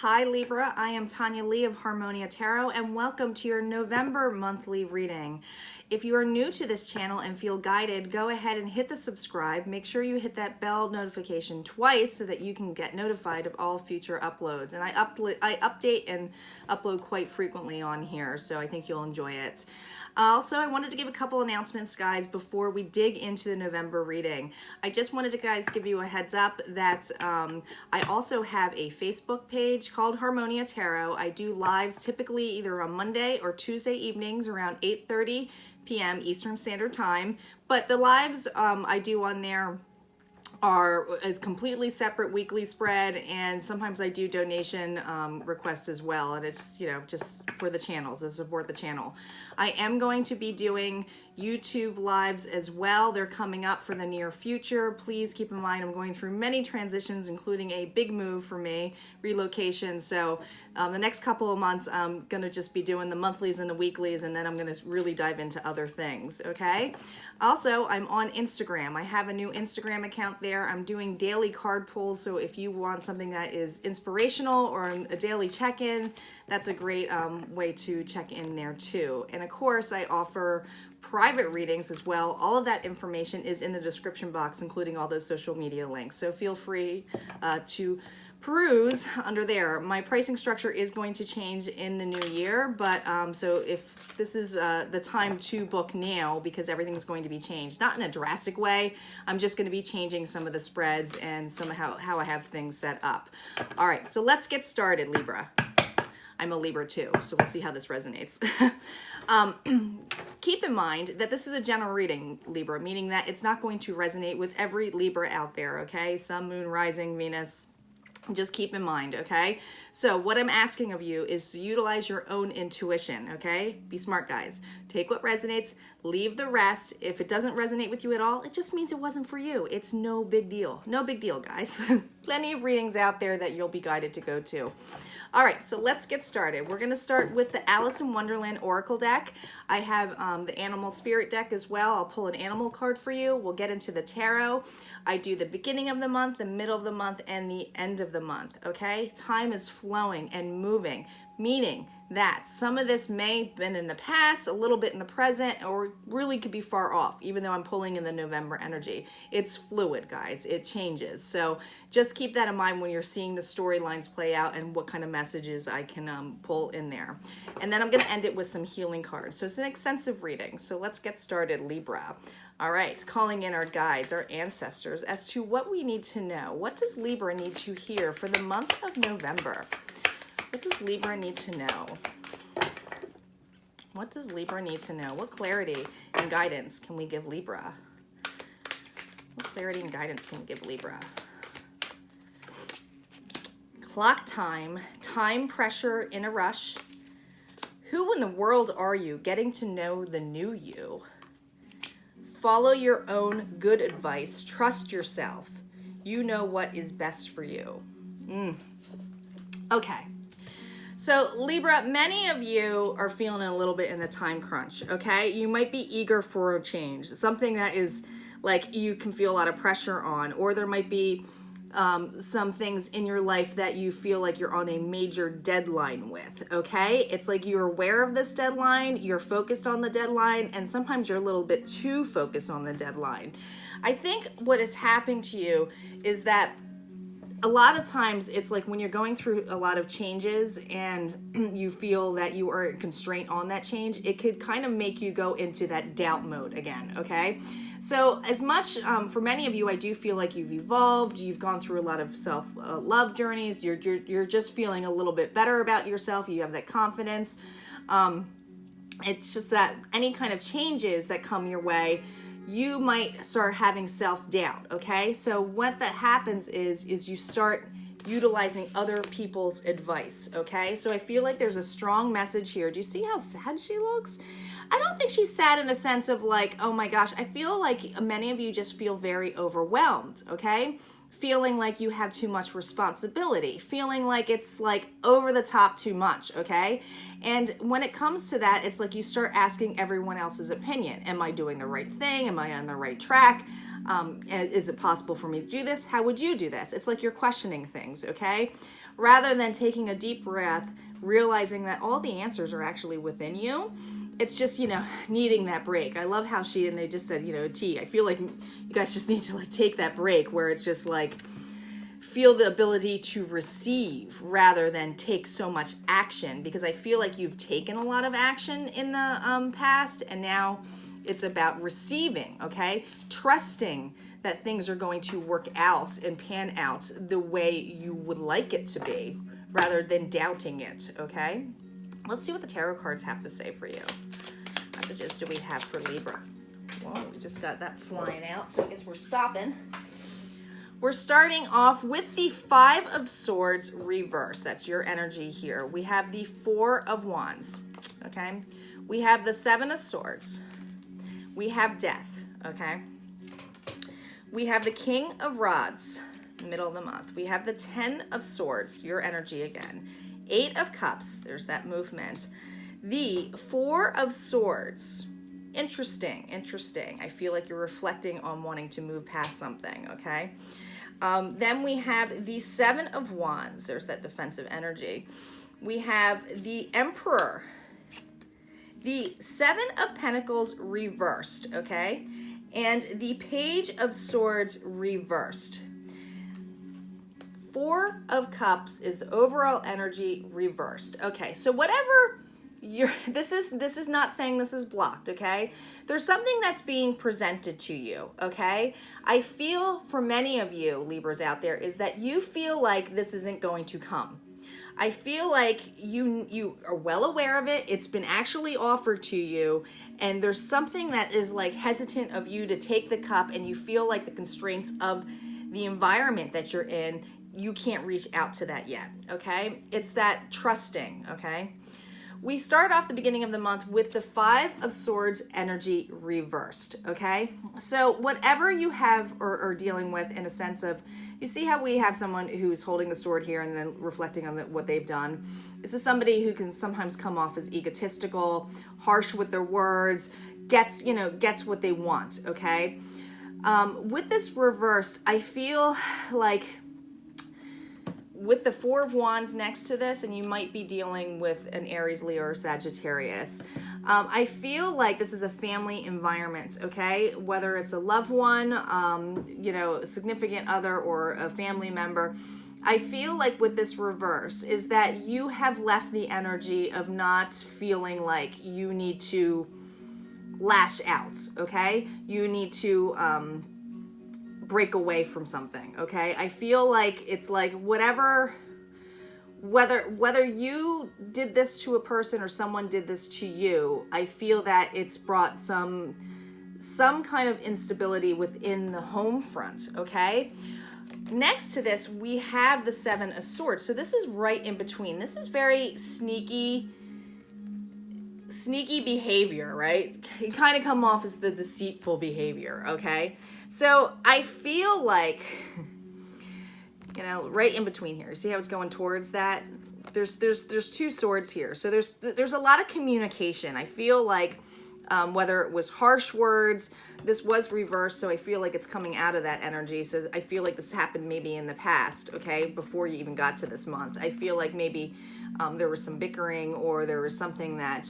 Hi Libra, I am Tanya Lee of Harmonia Tarot and welcome to your November monthly reading. If you are new to this channel and feel guided, go ahead and hit the subscribe. Make sure you hit that bell notification twice so that you can get notified of all future uploads. And I update and upload quite frequently on here, so I think you'll enjoy it. Also, I wanted to give a couple announcements, guys, before we dig into the November reading. I just wanted to, guys, give you a heads up that I also have a Facebook page called Harmonia Tarot. I do lives typically either on Monday or Tuesday evenings around 8:30 p.m. Eastern Standard Time. But the lives I do on there are a completely separate weekly spread, and sometimes I do donation requests as well, and it's, you know, just for the channel, to support the channel. I am going to be doing YouTube lives as well. They're coming up for the near future. Please keep in mind I'm going through many transitions, including a big move for me, relocation. So the next couple of months I'm going to just be doing the monthlies and the weeklies, and then I'm going to really dive into other things, okay? Also, I'm on Instagram. I have a new Instagram account there. I'm doing daily card pulls, so if you want something that is inspirational or a daily check-in, that's a great way to check in there too. And of course, I offer private readings as well. All of that information is in the description box, including all those social media links. So feel free to peruse under there. My pricing structure is going to change in the new year, but so if this is the time to book now, because everything's going to be changed, not in a drastic way. I'm just going to be changing some of the spreads and some of how I have things set up. All right, so let's get started, Libra. I'm a Libra too, so we'll see how this resonates. Keep in mind that this is a general reading, Libra, meaning that it's not going to resonate with every Libra out there, okay? Sun, Moon, Rising, Venus. Just keep in mind, okay? So what I'm asking of you is to utilize your own intuition, okay? Be smart, guys. Take what resonates, leave the rest. If it doesn't resonate with you at all, it just means it wasn't for you. It's no big deal. No big deal, guys. Plenty of readings out there that you'll be guided to go to. All right, so let's get started. We're going to start with the Alice in Wonderland Oracle deck. I have the Animal Spirit deck as well. I'll pull an animal card for you. We'll get into the tarot. I do the beginning of the month, the middle of the month, and the end of the month, okay? Time is flowing and moving, meaning that some of this may have been in the past, a little bit in the present, or really could be far off, even though I'm pulling in the November energy. It's fluid, guys. It changes. So just keep that in mind when you're seeing the storylines play out and what kind of messages I can pull in there. And then I'm going to end it with some healing cards. So it's an extensive reading. So let's get started, Libra. All right, calling in our guides, our ancestors, as to what we need to know. What does Libra need to hear for the month of November? What does Libra need to know? What does Libra need to know? What clarity and guidance can we give Libra? What clarity and guidance can we give Libra? Clock time, time pressure in a rush. Who in the world are you? Getting to know the new you. Follow your own good advice. Trust yourself. You know what is best for you. Okay. So Libra, many of you are feeling a little bit in the time crunch, okay? You might be eager for a change, something that is like you can feel a lot of pressure on, or there might be some things in your life that you feel like you're on a major deadline with, okay? It's like you're aware of this deadline, you're focused on the deadline, and sometimes you're a little bit too focused on the deadline. I think what is happening to you is that a lot of times it's like when you're going through a lot of changes and you feel that you are constrained on that change, it could kind of make you go into that doubt mode again, okay? So as much, for many of you, I do feel like you've evolved, you've gone through a lot of self-love journeys, you're just feeling a little bit better about yourself, you have that confidence. It's just that any kind of changes that come your way, you might start having self-doubt, okay? So what that happens is you start utilizing other people's advice, okay? So I feel like there's a strong message here. Do you see how sad she looks? I don't think she's sad in a sense of like, oh my gosh, I feel like many of you just feel very overwhelmed, okay? Feeling like you have too much responsibility, feeling like it's like over the top too much, okay? And when it comes to that, it's like you start asking everyone else's opinion. Am I doing the right thing? Am I on the right track? Is it possible for me to do this? How would you do this? It's like you're questioning things, okay? rather than taking a deep breath, realizing that all the answers are actually within you. It's just, needing that break. I love how they just said, T, I feel like you guys just need to like take that break where it's just like, feel the ability to receive rather than take so much action, because I feel like you've taken a lot of action in the past, and now it's about receiving, okay? Trusting that things are going to work out and pan out the way you would like it to be, rather than doubting it, okay? Let's see what the tarot cards have to say for you. What messages do we have for Libra? Well, we just got that flying out, so I guess we're stopping. We're starting off with the Five of Swords reverse. That's your energy here. We have the Four of Wands, okay? We have the Seven of Swords. We have Death, okay? We have the King of Rods, middle of the month. We have the Ten of Swords, your energy again. Eight of Cups, there's that movement. The Four of Swords. Interesting. I feel like you're reflecting on wanting to move past something, okay? Then we have the Seven of Wands. There's that defensive energy. We have the Emperor. The Seven of Pentacles reversed, okay? And the Page of Swords reversed. Four of Cups is the overall energy reversed. Okay, so whatever this is not saying this is blocked, okay? There's something that's being presented to you, okay? I feel for many of you Libras out there is that you feel like this isn't going to come. I feel like you are well aware of it. It's been actually offered to you, and there's something that is like hesitant of you to take the cup, and you feel like the constraints of the environment that you're in, you can't reach out to that yet, okay? It's that trusting, okay? We start off the beginning of the month with the Five of Swords energy reversed, okay? So whatever you have or are dealing with in a sense of, you see how we have someone who's holding the sword here and then reflecting on what they've done? This is somebody who can sometimes come off as egotistical, harsh with their words, gets what they want, okay? With this reversed, I feel like with the Four of Wands next to this, and you might be dealing with an Aries, Leo, or Sagittarius, I feel like this is a family environment, okay? Whether it's a loved one, a significant other, or a family member, I feel like with this reverse is that you have left the energy of not feeling like you need to lash out, okay? You need to break away from something, okay? I feel like it's like whether you did this to a person or someone did this to you, I feel that it's brought some kind of instability within the home front, okay? Next to this, we have the Seven of Swords. So this is right in between. This is very sneaky behavior, right? You kind of come off as the deceitful behavior, okay? So I feel like, right in between here. See how it's going towards that? There's two swords here. So there's a lot of communication. I feel like whether it was harsh words, this was reversed, so I feel like it's coming out of that energy. So I feel like this happened maybe in the past, okay, before you even got to this month. I feel like maybe there was some bickering, or there was something that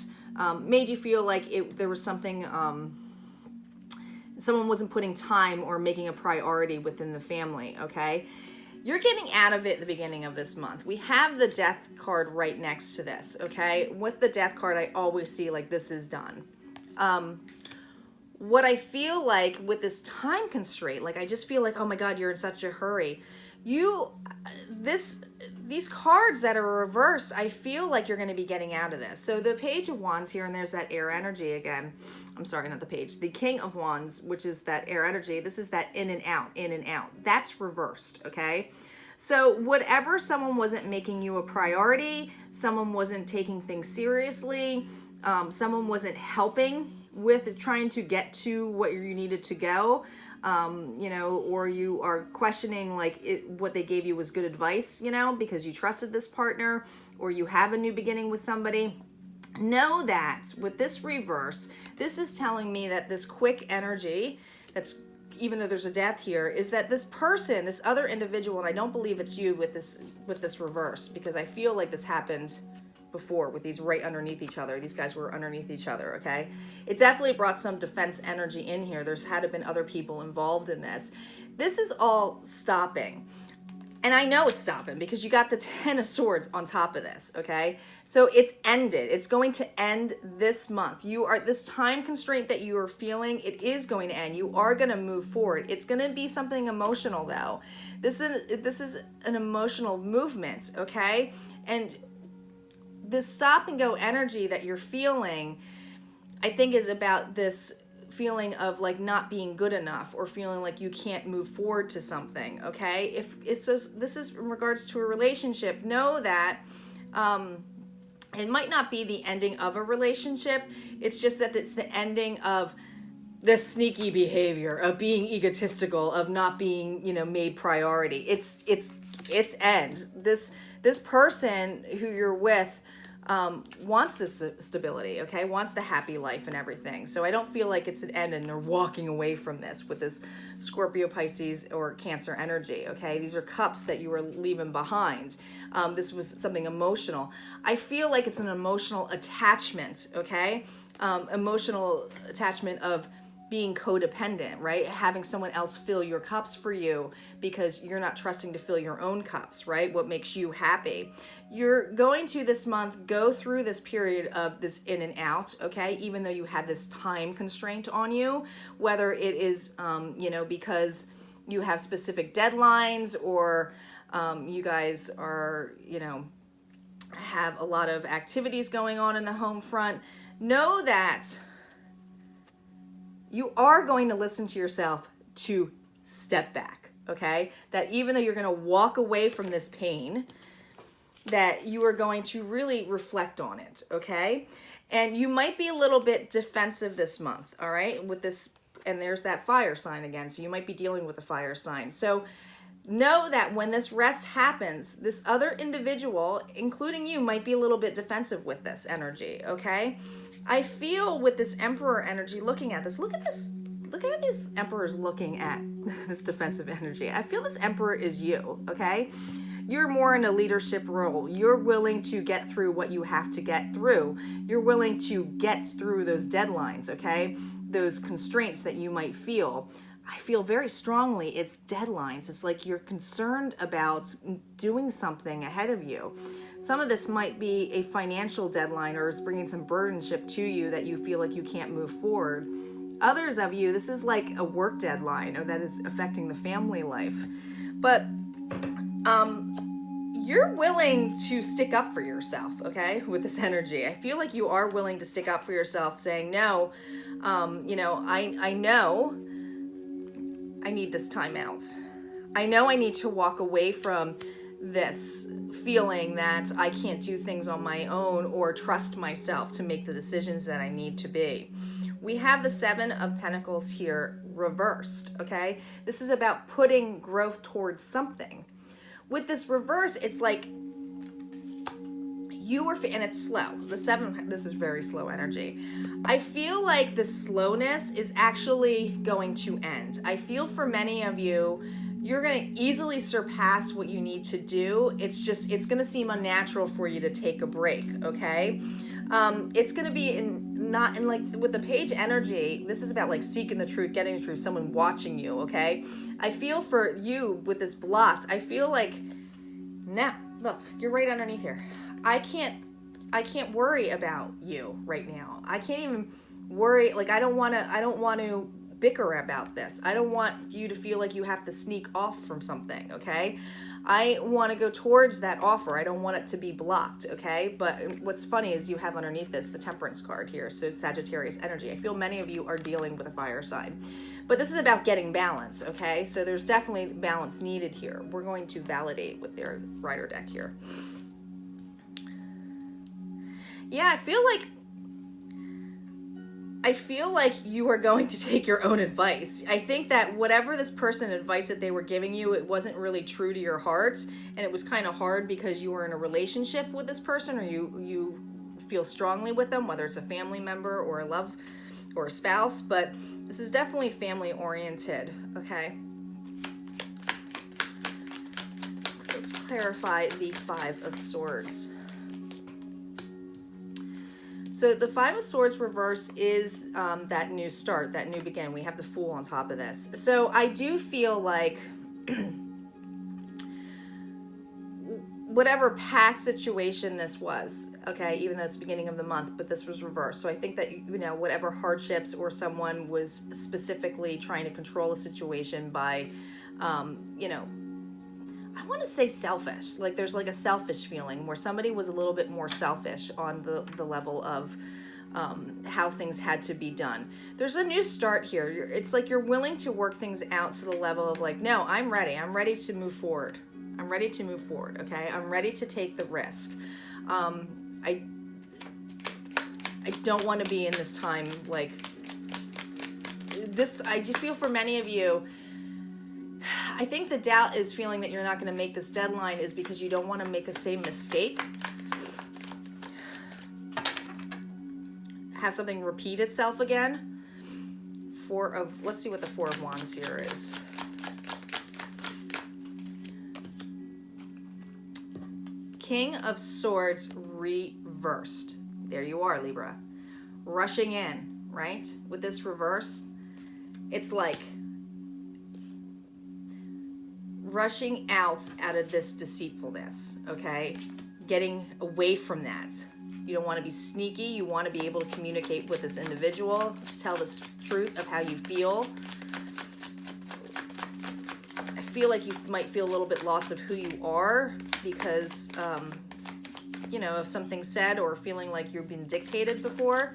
made you feel like there was something, someone wasn't putting time or making a priority within the family, okay? You're getting out of it at the beginning of this month. We have the Death card right next to this, okay? With the Death card, I always see like this is done. What I feel like with this time constraint, like I just feel like, oh my God, you're in such a hurry. These cards that are reversed, I feel like you're going to be getting out of this. So the Page of Wands here, and there's that air energy again. I'm sorry, not the Page. The King of Wands, which is that air energy. This is that in and out, in and out. That's reversed, okay? So whatever someone wasn't making you a priority, someone wasn't taking things seriously, someone wasn't helping with trying to get to what you needed to go, or you are questioning what they gave you was good advice, because you trusted this partner, or you have a new beginning with somebody. Know that with this reverse, this is telling me that this quick energy that's even though there's a death here, is that this person, this other individual, and I don't believe it's you with this reverse, because I feel like this happened before with these right underneath each other. These guys were underneath each other, okay? It definitely brought some defense energy in here. There's had to been other people involved in this. This is all stopping. And I know it's stopping because you got the 10 of Swords on top of this, okay? So it's ended. It's going to end this month. This time constraint that you are feeling, it is going to end. You are going to move forward. It's going to be something emotional, though. This is an emotional movement, okay? And this stop and go energy that you're feeling, I think, is about this feeling of like not being good enough, or feeling like you can't move forward to something, okay? If it's this is in regards to a relationship, know that it might not be the ending of a relationship. It's just that it's the ending of this sneaky behavior of being egotistical, of not being, made priority. It's end. This person who you're with wants this stability, okay? Wants the happy life and everything. So I don't feel like it's an end and they're walking away from this with this Scorpio, Pisces, or Cancer energy, okay? These are cups that you were leaving behind. This was something emotional. I feel like it's an emotional attachment, okay? Emotional attachment of being codependent, right? Having someone else fill your cups for you because you're not trusting to fill your own cups, right? What makes you happy. You're going to this month go through this period of this in and out, okay? Even though you have this time constraint on you, whether it is, because you have specific deadlines, or you guys are, have a lot of activities going on in the home front. Know that you are going to listen to yourself to step back, okay? That even though you're going to walk away from this pain, that you are going to really reflect on it, okay? And you might be a little bit defensive this month, all right? With this, and there's that fire sign again, so you might be dealing with a fire sign. So know that when this rest happens, this other individual, including you, might be a little bit defensive with this energy, okay? I feel with this Emperor energy looking at this, look at this, look at these Emperors looking at this defensive energy. I feel this Emperor is you, okay? You're more in a leadership role. You're willing to get through what you have to get through. You're willing to get through those deadlines, okay? Those constraints that you might feel. I feel very strongly it's deadlines. It's like you're concerned about doing something ahead of you. Some of this might be a financial deadline, or is bringing some burdenship to you that you feel like you can't move forward. Others of you, this is like a work deadline, or that is affecting the family life. But you're willing to stick up for yourself, okay, with this energy. I feel like you are willing to stick up for yourself, saying, no, I know I need this time out. I know I need to walk away from this feeling that I can't do things on my own or trust myself to make the decisions that I need to be. We have the Seven of Pentacles here reversed, okay? This is about putting growth towards something. With this reverse, it's like you are, and it's slow. The seven, this is very slow energy. I feel like the slowness is actually going to end. I feel for many of you, you're going to easily surpass what you need to do. It's going to seem unnatural for you to take a break, okay? It's going to be not in like with the Page energy, this is about like seeking the truth, getting the truth, someone watching you, okay? I feel for you with this blocked. I feel like, now, look, you're right underneath here. I can't worry about you right now. I can't even worry, like I don't want to bicker about this. I don't want you to feel like you have to sneak off from something, okay? I want to go towards that offer. I don't want it to be blocked, okay? But what's funny is you have underneath this the Temperance card here, so Sagittarius energy. I feel many of you are dealing with a fire sign. But this is about getting balance, okay? So there's definitely balance needed here. We're going to validate with their Rider deck here. Yeah, I feel like you are going to take your own advice. I think that whatever this person advice that they were giving you, it wasn't really true to your heart, and it was kind of hard because you were in a relationship with this person, or you feel strongly with them, whether it's a family member or a love or a spouse, but this is definitely family oriented, okay? Let's clarify the Five of Swords. So the Five of Swords reverse is that new start, that new beginning. We have the Fool on top of this. So I do feel like whatever past situation this was, okay, even though it's beginning of the month, but this was reversed. So I think that, you know, whatever hardships or someone was specifically trying to control a situation by, you know, I want to say selfish. Like there's like a selfish feeling where somebody was a little bit more selfish on the level of how things had to be done. There's a new start here. It's like you're willing to work things out to the level of like, no, I'm ready. I'm ready to move forward. I'm ready to move forward, okay? I'm ready to take the risk. I don't want to be in this time like this. I just feel for many of you, I think the doubt is feeling that you're not going to make this deadline is because you don't want to make the same mistake. Have something repeat itself again. Let's see what the Four of Wands here is. King of Swords reversed. There you are, Libra. Rushing in, right? With this reverse, it's like rushing out of this deceitfulness, okay? Getting away from that. You don't want to be sneaky. You want to be able to communicate with this individual, tell the truth of how you feel. I feel like you might feel a little bit lost of who you are because, you know, of something said or feeling like you've been dictated before.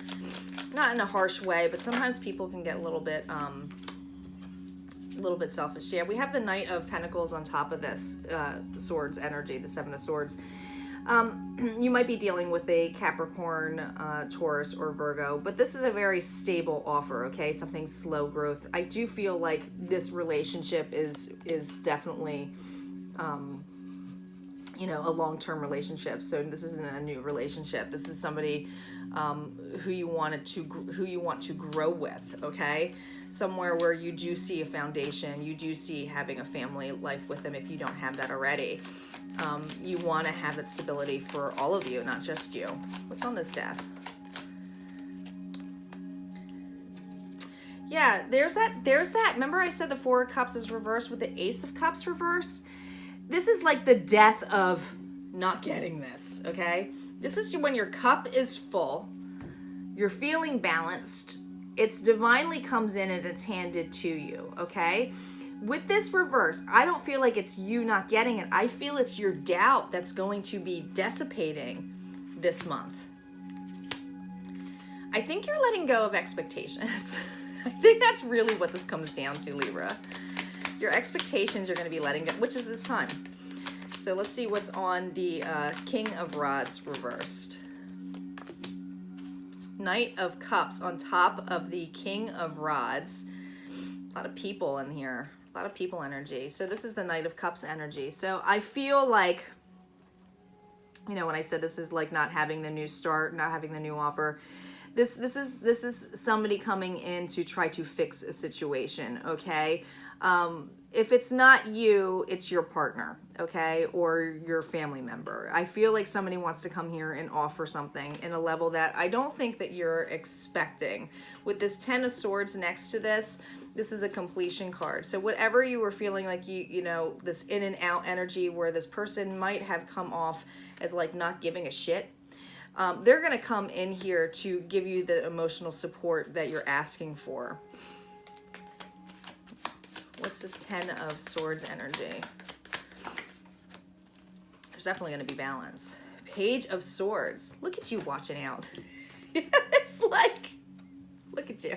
Not in a harsh way, but sometimes people can get a little bit selfish. Yeah, we have the Knight of Pentacles on top of this Swords energy, the Seven of Swords. You might be dealing with a Capricorn, Taurus, or Virgo, but this is a very stable offer, okay? Something slow growth. I do feel like this relationship is definitely, you know, a long-term relationship. So this isn't a new relationship. This is somebody who you want to grow with, okay? Somewhere where you do see a foundation, you do see having a family life with them if you don't have that already. You want to have that stability for all of you, not just you. What's on this death? Yeah, there's that. Remember I said the Four of Cups is reversed with the Ace of Cups reversed? This is like the death of not getting this, okay? This is when your cup is full, you're feeling balanced, it's divinely comes in and it's handed to you, okay? With this reverse, I don't feel like it's you not getting it. I feel it's your doubt that's going to be dissipating this month. I think you're letting go of expectations. I think that's really what this comes down to, Libra. Your expectations are going to be letting go, which is this time. So let's see what's on the King of Rods reversed. Knight of Cups on top of the King of Rods. A lot of people in here. A lot of people energy. So this is the Knight of Cups energy. So I feel like, you know, when I said this is like not having the new start, not having the new offer, this is somebody coming in to try to fix a situation, okay? If it's not you, it's your partner, okay? Or your family member. I feel like somebody wants to come here and offer something in a level that I don't think that you're expecting. With this Ten of Swords next to this is a completion card. So whatever you were feeling like you know, this in and out energy where this person might have come off as like not giving a shit, they're going to come in here to give you the emotional support that you're asking for. What's this Ten of Swords energy? There's definitely going to be balance. Page of Swords. Look at you watching out. It's like, look at you.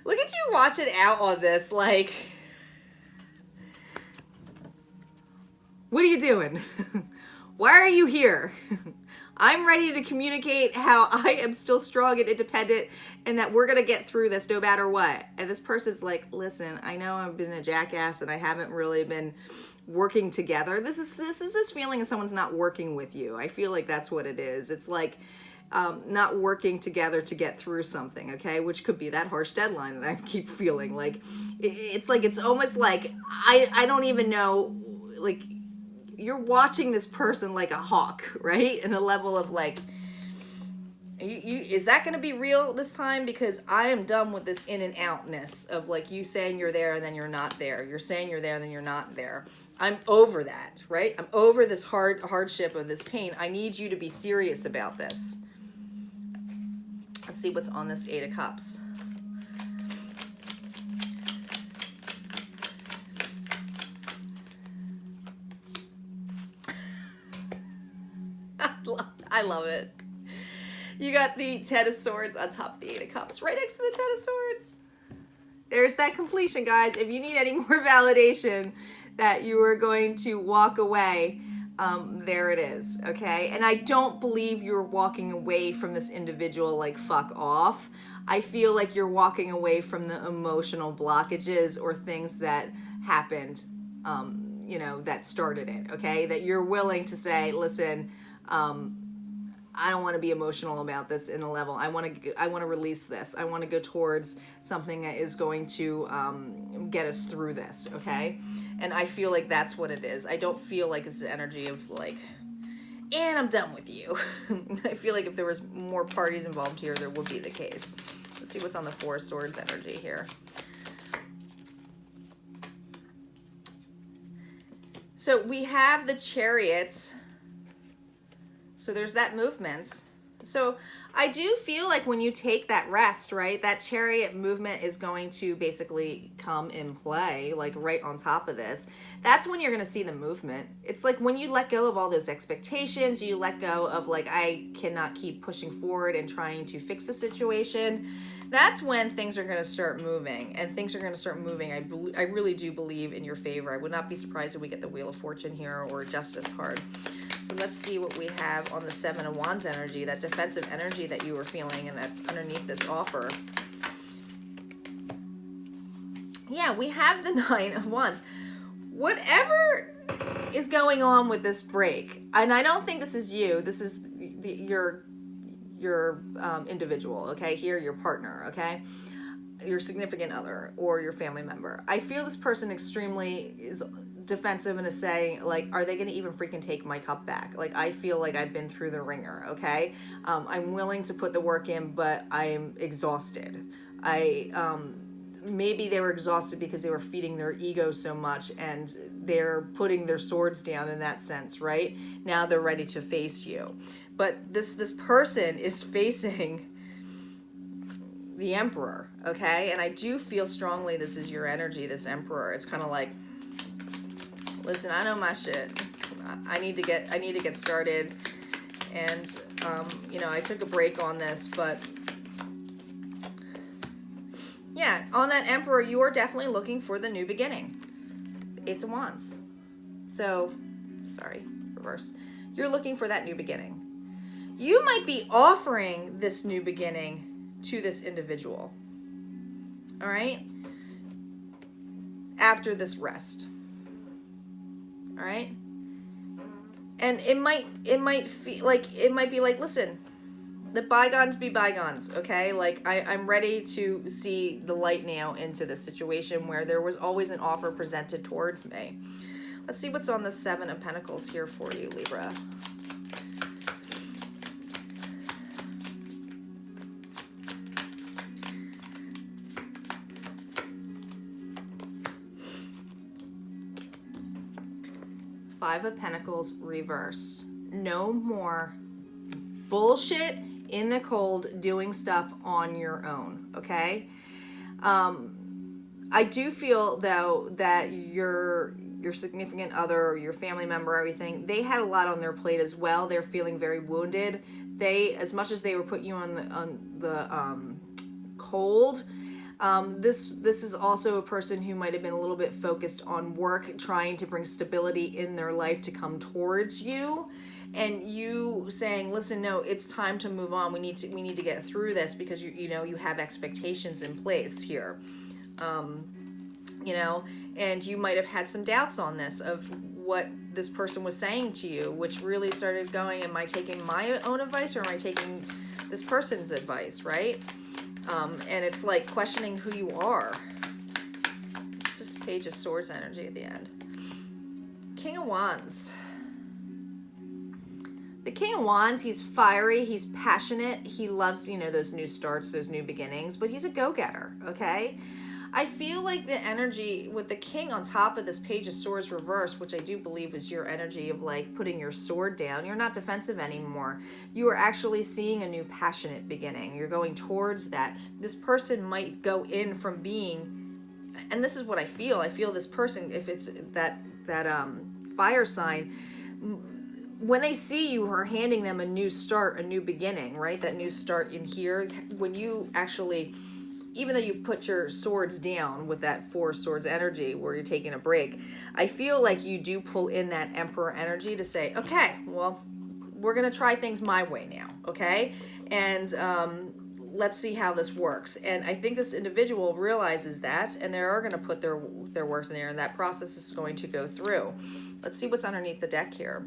Look at you watching out on this. Like, what are you doing? Why are you here? I'm ready to communicate how I am still strong and independent and that we're going to get through this no matter what. And this person's like, listen, I know I've been a jackass and I haven't really been working together. This is this feeling of someone's not working with you. I feel like that's what it is. It's like not working together to get through something, okay? Which could be that harsh deadline that I keep feeling. Like, it's almost like, I don't even know, like, you're watching this person like a hawk, right? In a level of like, is that going to be real this time? Because I am done with this in and outness of like you saying you're there and then you're not there. You're saying you're there and then you're not there. I'm over that, right? I'm over this hardship of this pain. I need you to be serious about this. Let's see what's on this 8 of Cups. I love it. You got the 10 of Swords on top of the 8 of Cups, right next to the 10 of Swords. There's that completion, guys. If you need any more validation that you are going to walk away, there it is, okay? And I don't believe you're walking away from this individual like fuck off. I feel like you're walking away from the emotional blockages or things that happened, you know, that started it, okay? That you're willing to say, listen, I don't want to be emotional about this in a level. I want to release this. I want to go towards something that is going to get us through this, okay? And I feel like that's what it is. I don't feel like it's the energy of like, and I'm done with you. I feel like if there was more parties involved here, there would be the case. Let's see what's on the 4 of Swords energy here. So we have the Chariots. So there's that movement. So I do feel like when you take that rest, right, that Chariot movement is going to basically come in play, like right on top of this. That's when you're going to see the movement. It's like when you let go of all those expectations, you let go of like, I cannot keep pushing forward and trying to fix the situation. That's when things are going to start moving, and things are going to start moving. I really do believe in your favor. I would not be surprised if we get the Wheel of Fortune here or a Justice card. So let's see what we have on the 7 of Wands energy, that defensive energy that you were feeling, and that's underneath this offer. Yeah, we have the 9 of Wands. Whatever is going on with this break, and I don't think this is you, this is your individual, okay? Here, your partner, okay? Your significant other or your family member. I feel this person extremely is defensive and is saying like, are they going to even freaking take my cup back? Like, I feel like I've been through the ringer, okay? I'm willing to put the work in, but I'm exhausted. Maybe they were exhausted because they were feeding their ego so much and they're putting their swords down in that sense, right? Now they're ready to face you. But this person is facing the Emperor, okay? And I do feel strongly this is your energy, this Emperor. It's kind of like, listen, I know my shit. I need to get started. And you know, I took a break on this, but yeah, on that Emperor, you are definitely looking for the new beginning. Ace of Wands. So, sorry, reverse. You're looking for that new beginning. You might be offering this new beginning to this individual. All right? After this rest. All right? And it might feel like, it might be like, listen, let bygones be bygones, okay? Like, I'm ready to see the light now into this situation where there was always an offer presented towards me. Let's see what's on the 7 of Pentacles here for you, Libra. Five of Pentacles reverse. No more bullshit in the cold doing stuff on your own, okay? I do feel, though, that your significant other, or your family member, everything, they had a lot on their plate as well. They're feeling very wounded. They, as much as they were putting you on the cold, this is also a person who might have been a little bit focused on work, trying to bring stability in their life to come towards you, and you saying, listen, no, it's time to move on. We need to get through this because you know, you have expectations in place here. You know, and you might have had some doubts on this of what this person was saying to you, which really started going, am I taking my own advice or am I taking this person's advice, right? And it's like questioning who you are. This is Page of Swords energy at the end. King of Wands. The King of Wands, he's fiery, he's passionate, he loves, you know, those new starts, those new beginnings, but he's a go-getter, okay? I feel like the energy with the King on top of this Page of Swords reverse, which I do believe is your energy of like putting your sword down. You're not defensive anymore. You are actually seeing a new passionate beginning. You're going towards that. This person might go in from being, and this is what I feel this person, if it's that fire sign, when they see you are handing them a new start, a new beginning, right? That new start in here, when you actually, even though you put your swords down with that Four Swords energy where you're taking a break, I feel like you do pull in that Emperor energy to say, okay, well, we're going to try things my way now, okay? And let's see how this works. And I think this individual realizes that, and they are going to put their work in there, and that process is going to go through. Let's see what's underneath the deck here.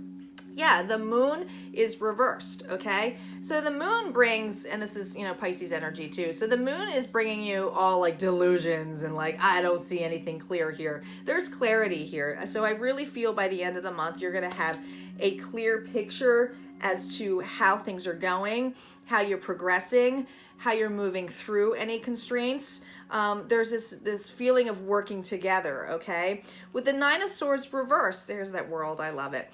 Yeah, the moon is reversed, okay? So the moon brings, and this is, you know, Pisces energy too. So the moon is bringing you all like delusions and like, I don't see anything clear here. There's clarity here. So I really feel by the end of the month, you're going to have a clear picture as to how things are going, how you're progressing, how you're moving through any constraints. There's this feeling of working together, okay? With the Nine of Swords reversed, there's that world, I love it.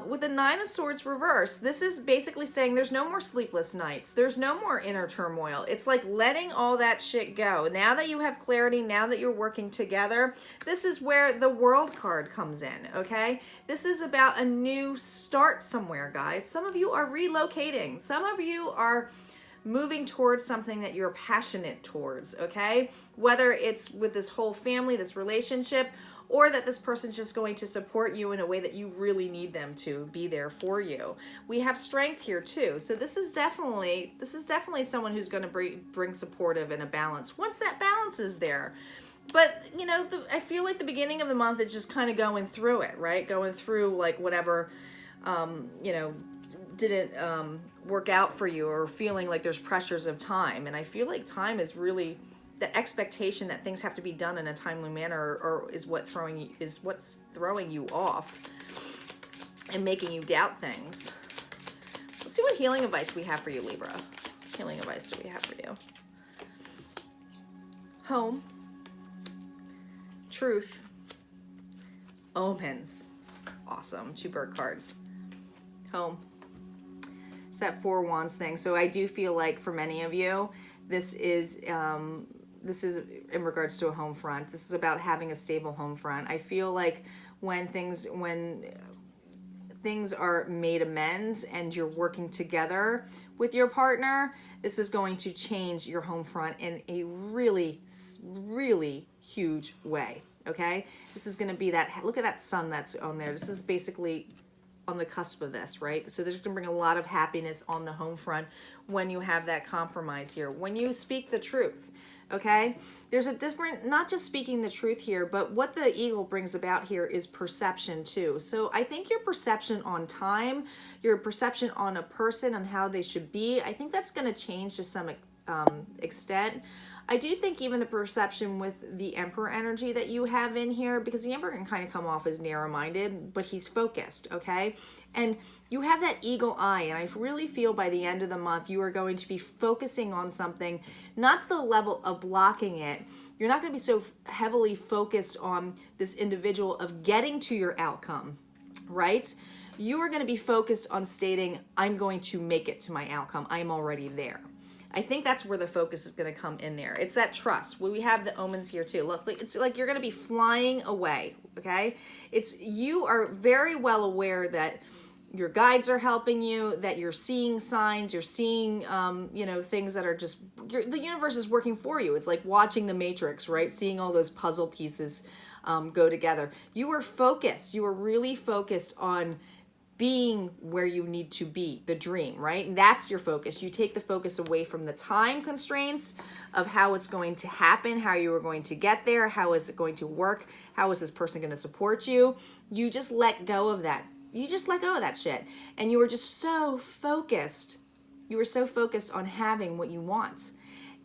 With the Nine of Swords reversed, this is basically saying there's no more sleepless nights. There's no more inner turmoil. It's like letting all that shit go. Now that you have clarity, now that you're working together, this is where the World card comes in, okay? This is about a new start somewhere, guys. Some of you are relocating. Some of you are moving towards something that you're passionate towards, okay? Whether it's with this whole family, this relationship, or that this person's just going to support you in a way that you really need them to be there for you. We have strength here too. So this is definitely someone who's going to bring supportive and a balance once that balance is there. But, you know, I feel like the beginning of the month is just kind of going through it, right? Going through like whatever, you know, didn't work out for you, or feeling like there's pressures of time. And I feel like time is really the expectation that things have to be done in a timely manner, or is what's throwing you off and making you doubt things. Let's see what healing advice we have for you, Libra. Healing advice do we have for you? Home, truth, omens. Awesome. 2 bird cards. Home. It's that 4 wands thing. So I do feel like for many of you, this is in regards to a home front. This is about having a stable home front. I feel like when things are made amends and you're working together with your partner, this is going to change your home front in a really, really huge way, okay? This is going to be that, look at that sun that's on there. This is basically on the cusp of this, right? So this is going to bring a lot of happiness on the home front when you have that compromise here, when you speak the truth. Okay, there's a different, not just speaking the truth here, but what the eagle brings about here is perception too. So I think your perception on time, your perception on a person, on how they should be, I think that's going to change to some extent. I do think even the perception with the Emperor energy that you have in here, because the Emperor can kind of come off as narrow-minded, but he's focused, okay? And you have that eagle eye, and I really feel by the end of the month, you are going to be focusing on something, not to the level of blocking it. You're not going to be so heavily focused on this individual of getting to your outcome, right? You are going to be focused on stating, I'm going to make it to my outcome. I'm already there. I think that's where the focus is going to come in there. It's that trust. We have the omens here too. Look, it's like you're going to be flying away, okay? You are very well aware that your guides are helping you, that you're seeing signs, you're seeing, you know, things that are just, the universe is working for you. It's like watching the Matrix, right? Seeing all those puzzle pieces go together. You are focused. You are really focused on being where you need to be, the dream, right? And that's your focus. You take the focus away from the time constraints of how it's going to happen, how you are going to get there, how is it going to work, how is this person going to support you. You just let go of that. You just let go of that shit. And you were just so focused. You were so focused on having what you want.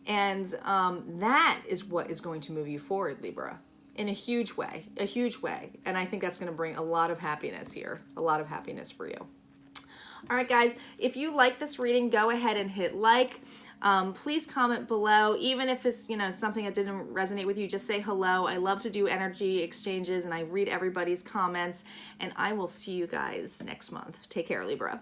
And that is what is going to move you forward, Libra, in a huge way, a huge way. And I think that's going to bring a lot of happiness here, a lot of happiness for you. All right, guys, if you like this reading, go ahead and hit like. Please comment below, even if it's, you know, something that didn't resonate with you, just say hello. I love to do energy exchanges and I read everybody's comments, and I will see you guys next month. Take care, Libra.